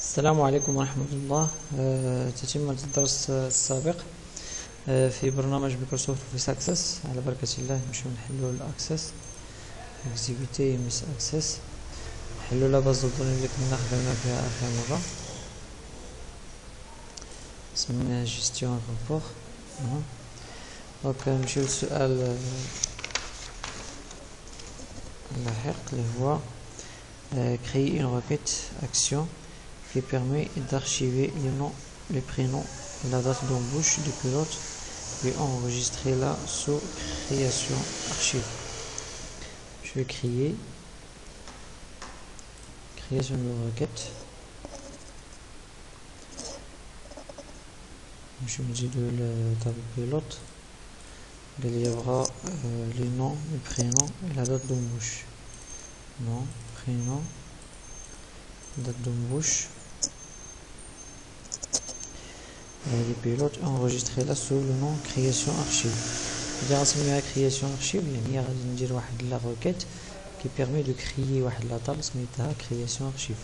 السلام عليكم ورحمة الله. تتمة الدرس السابق في برنامج مايكروسوفت اوفيس اكسس. على بركة الله نمشيو نحلو الاكسس اكتيفيتي مس اكسس، نحلو لا باز دوني اللي كنا خدمنا فيها اخر مرة، سميناها جيستيون رابور. دونك نمشيو للسؤال اللاحق اللي هو créer une requête action qui permet d'archiver les noms, les prénoms et la date d'embauche du pilote et enregistrer là sous création archive. Je vais créer création de requête. Je me dis de la table pilote. Il y aura les noms, les prénoms et la date d'embauche. Nom, prénom, date d'embauche. Les pilotes enregistrés là sous le nom création archive. إذا غنسميوها création archive يعني غادي ندير واحد لا requête qui permet de créer واحد لا table سميتها création archive.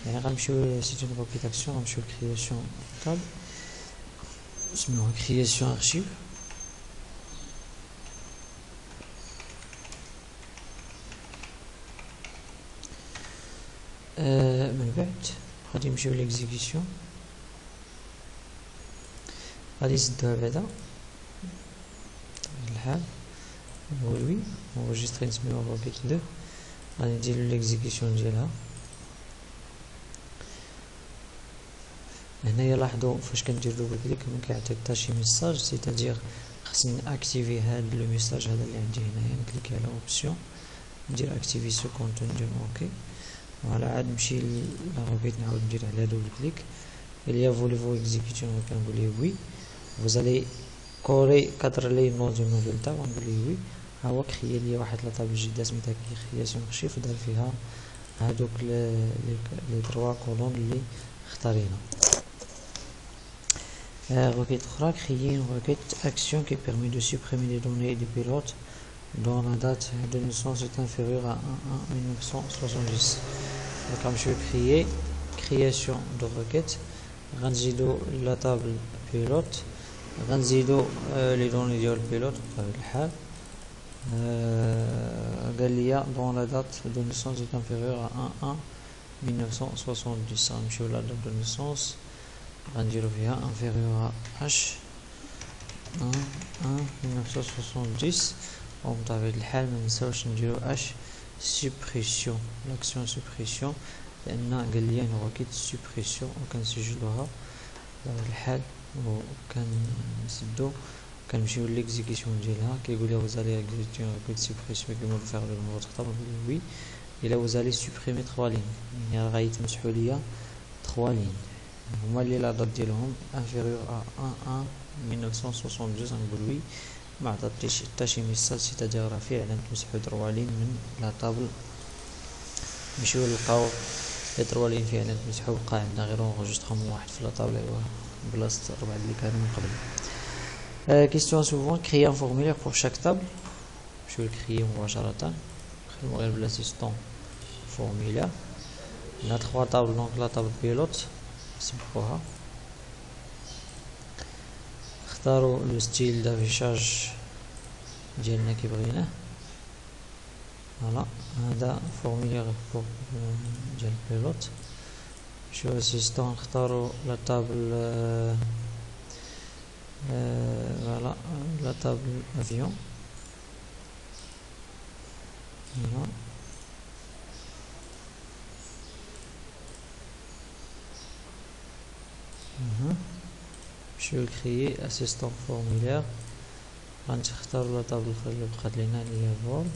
يعني غنمشيو c'est une requête action، غنمشيو création table نسميوها création archive. من بعد غادي نمشيو ليكزيكسيون، غادي نسدوها بعدا الحال نولوي نونجستري نسميوها روكيت 2. غادي نديرو ليكزيكسيون ديالها. هنايا لاحظوا فاش كندير دوبل كليك ما كيعطيك شي ميساج، سيتادير خصني اكتيفي هاد لو ميساج هذا اللي عندي هنايا. نكليكي على اوبسيون ندير اكتيفي سو كونتون ندير اوكي. فوالا عاد نمشي لا روكيت نعاود ندير عليها دوبل كليك. il y a voulez-vous exécuter كنقول ليه وي. vous allez coller 4 lignes dans une nouvelle table نقول ليه وي. ها هو كريا ليا واحد لا طابل جديده سميتها كرياسيون ارشيف، دار فيها هادوك لي 3 كولون اللي اختارينا. requête اخرى créer une requête action qui permet de supprimer les données du pilote dont la date de naissance est inférieure à 1/1970. donc غنمشيو créer création de requête، غنزيدو لا طابل بيلوت، غنزيدو لي دوني ديال البيلوت بطبيعة الحال. قال لي دون لا دات دو نيسونس est inférieure à 1/1970. غنمشيو لا دات دو نيسونس غنديرو فيها inférieure à H1/1970. وبطبيعة الحال منساوش نديرو اش سوبريسيون، لاكسيون سوبريسيون، لان قال لي انا روكيت سوبريسيون وكنسجلوها بطبيعة الحال وكنسدو كنمشيو ليكزيكسيون ديالها. كيقول لي vous allez exécuter une requête suppression qui va faire le numéro تختار نقول وي. الا vous allez supprimer 3 lignes يعني غيتمسحوا ليا 3 lignes هما اللي لا دات ديالهم inférieur à 1/1970 نقول وي. ما عطاتنيش حتى شي ميساج، سيتادير راه فعلا تمسحوا 3 لين من لا طابل. نمشيو نلقاو لي 3 لين فعلا تمسحوا، بقى عندنا غير اونجسترمون واحد في لا طابل بلاصه 4 اللي كانوا من قبل. question suivante créer un formulaire pour chaque table. نمشيو لكريي مباشره، نخدمو غير بالاسيستون formulaire. عندنا 3 طابل دونك لا طابل بيلوت نسبقوها، نختاروا لو ستيل دافيشاج ديالنا كي بغيناه. فوالا هذا فورمولير بور ديال البيلوت. نمشيو اسيستون نختاروا لا طابل فوالا لا طابل افيون. فوالا نمشيو لكريي اسيستون فورمولير، غنختاروا لا طابل الاخرى اللي بقات لينا اللي هي فول.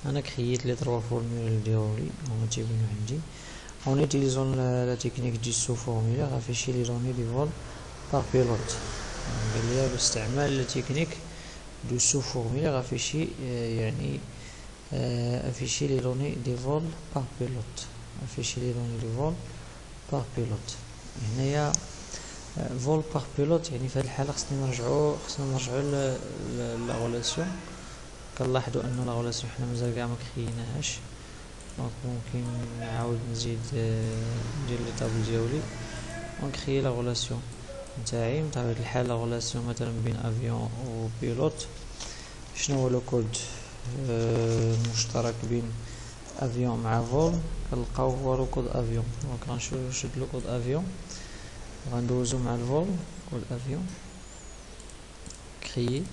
انا كرييت لي 3 فورمولير ديالي هما تيبانو عندي. اون utilisant la technique du sous formulaire afficher les données du vol par pilote. قال لي باستعمال التكنيك دو سو فورمولير افيشي يعني afficher les données des vols par pilote. afficher les données du vol par pilote. هنايا فول باغ بيلوت يعني في هذه الحاله خصنا نرجعوا لا غولاسيون كنلاحظوا ان لا غولاسيون حنا مازال كاع ما كريناهاش. دونك ممكن نعاود نزيد ندير لي طابل ديالي ونكري لا غولاسيون نتاعي. بطبيعة الحال لا غولاسيون مثلا بين افيون و بيلوت، شنو هو لو كود مشترك بين افيون مع فول؟ كنلقاو هو لو كود افيون. دونك غنشد لو كود افيون وغندوزو مع الفول كود افيون كريي.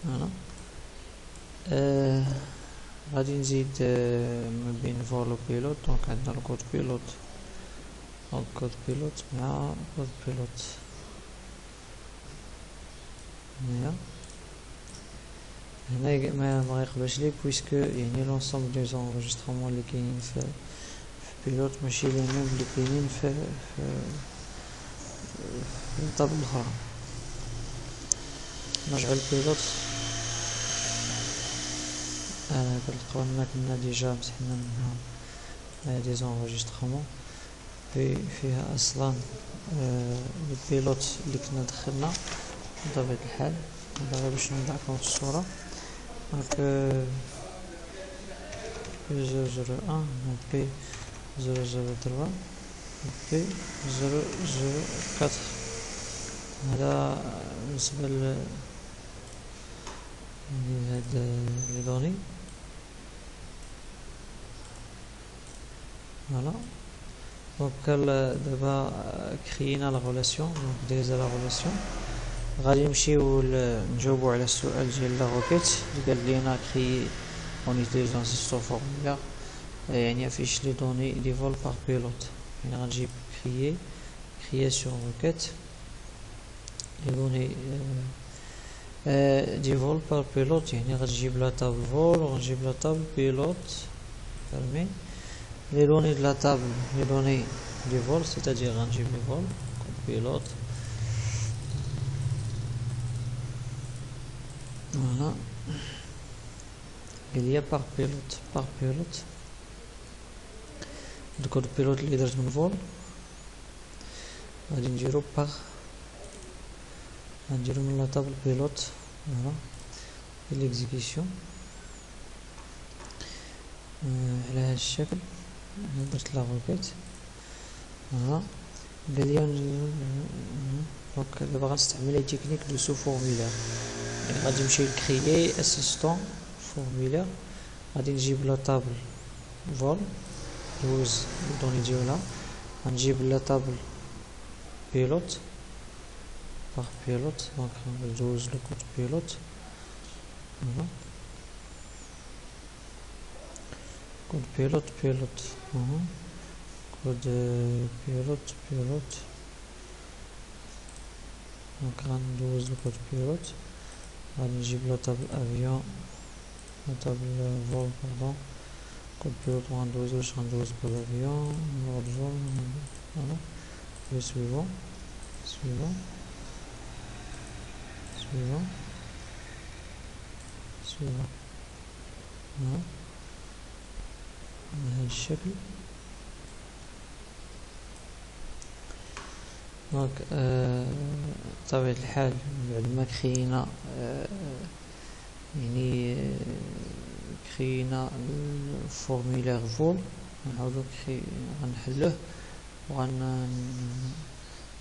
فوالا غادي نزيد ما بين فول و بيلوت. دونك عندنا الكود بيلوت، كود بيلوت مع كود بيلوت هنا ما غيقبلش لي بويسك يعني لونسومبل دي زونجسترومون اللي كاينين في بيلوت ماشي لي ميم اللي كاينين في الطابل الاخرى. نرجعو للبيلوت. كنلقاو لنا كنا ديجا مسحنا منها دي زونجسترومون فيها اصلا البيلوت اللي كنا دخلنا بطبيعة الحال. هذا غير باش نوضعكم في الصورة. دونك بي 001 بي 003 بي 004. هذا بالنسبة لهاد لي دوني. فوالا دونك دابا كرينا لا غولاسيون. دونك دايزة لا غولاسيون. غادي نمشيو نجاوبو على السؤال ديال لا روكيت اللي قال لينا كري اون يوتيليزون سيستم فورمولا، يعني افيش لي دوني دي فول بار بيلوت. يعني غنجيب كرياسيون روكيت لي دوني دي فول بار بيلوت، يعني غتجيب لا تابل فول وغنجيب لا تابل بيلوت فرمي لي دوني د لا تابل لي دوني دي فول، سيتادير غنجيب لي فول بيلوت. فوالا il y a par pilote الكود بيلوت اللي درت من فول غادي نديرو باغ، غنديرو من لا طابل بيلوت. فوالا ليكزيكسيون على هذا الشكل. درت لا روكيت. فوالا قال لي دونك دابا غنستعمل لي تكنيك دو سو فورمولير. يعني غادي نمشي لكريي اسيستون فورمولير. غادي نجيب لا طابل فول دوز الدوني ديالها. غنجيب لا طابل بيلوت باغ بيلوت. دونك غندوز لو كود بيلوت. فوالا كود بيلوت كود بيلوت. دونك غندوز لو كود بيلوت. غادي نجيب لا طابل افيون لا طابل فول باردون كود بيلوت غندوزوش. غندوز كود افيون نرجعو. فوالا لو سويفون سويفون فوالا بهذا الشكل. دونك بطبيعة الحال بعد ما كرينا يعني كرينا الفورمولير فول غنعاودو غنحلوه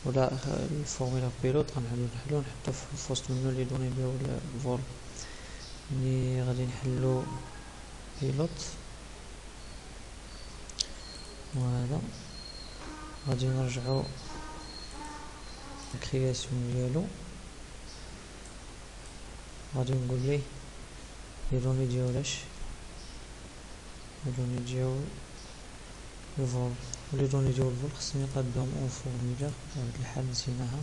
ولا الفورمولير بيلوت غنحلو نحطو في وسط منو لي دوني ديال فول. يعني غادي نحلو بيلوت وهذا غادي نرجعو الكرياسيون ديالو. غادي نقول ليه لي دوني ديالاش لي دوني ديال الفول ولي دوني ديال الفول خصني نقادهم اون فورمولير. بطبيعة الحال نسيناها.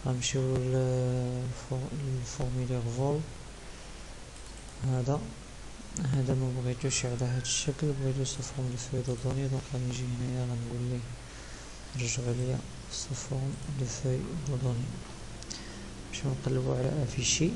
غنمشيو للفورمولير فول. هذا ما بغيتوش على هذا الشكل، بغيتو صفهم لي فوي دو دوني. دونك غنجي هنايا غنقول ليه رجعوا ليا صفهم لي فوي دو دوني. نمشيو نقلبو على افيشي.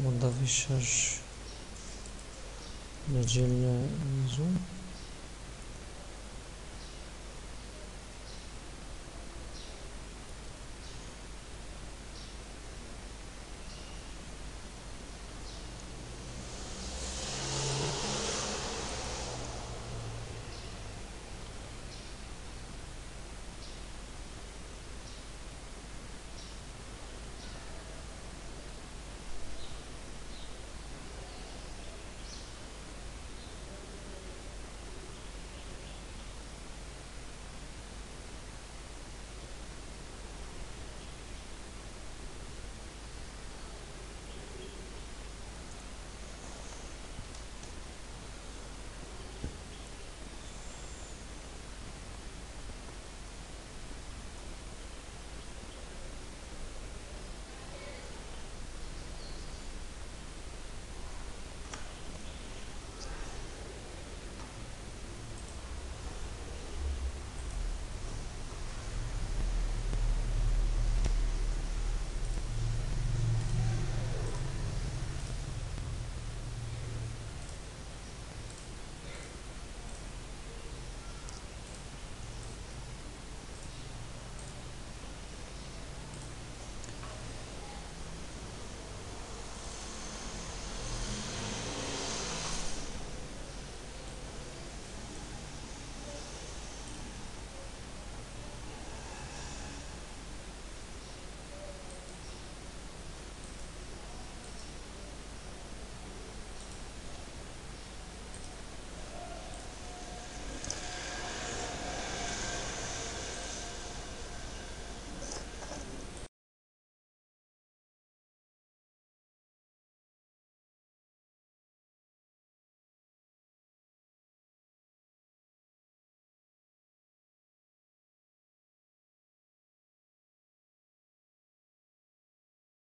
بوند d'affichage ديال الميزون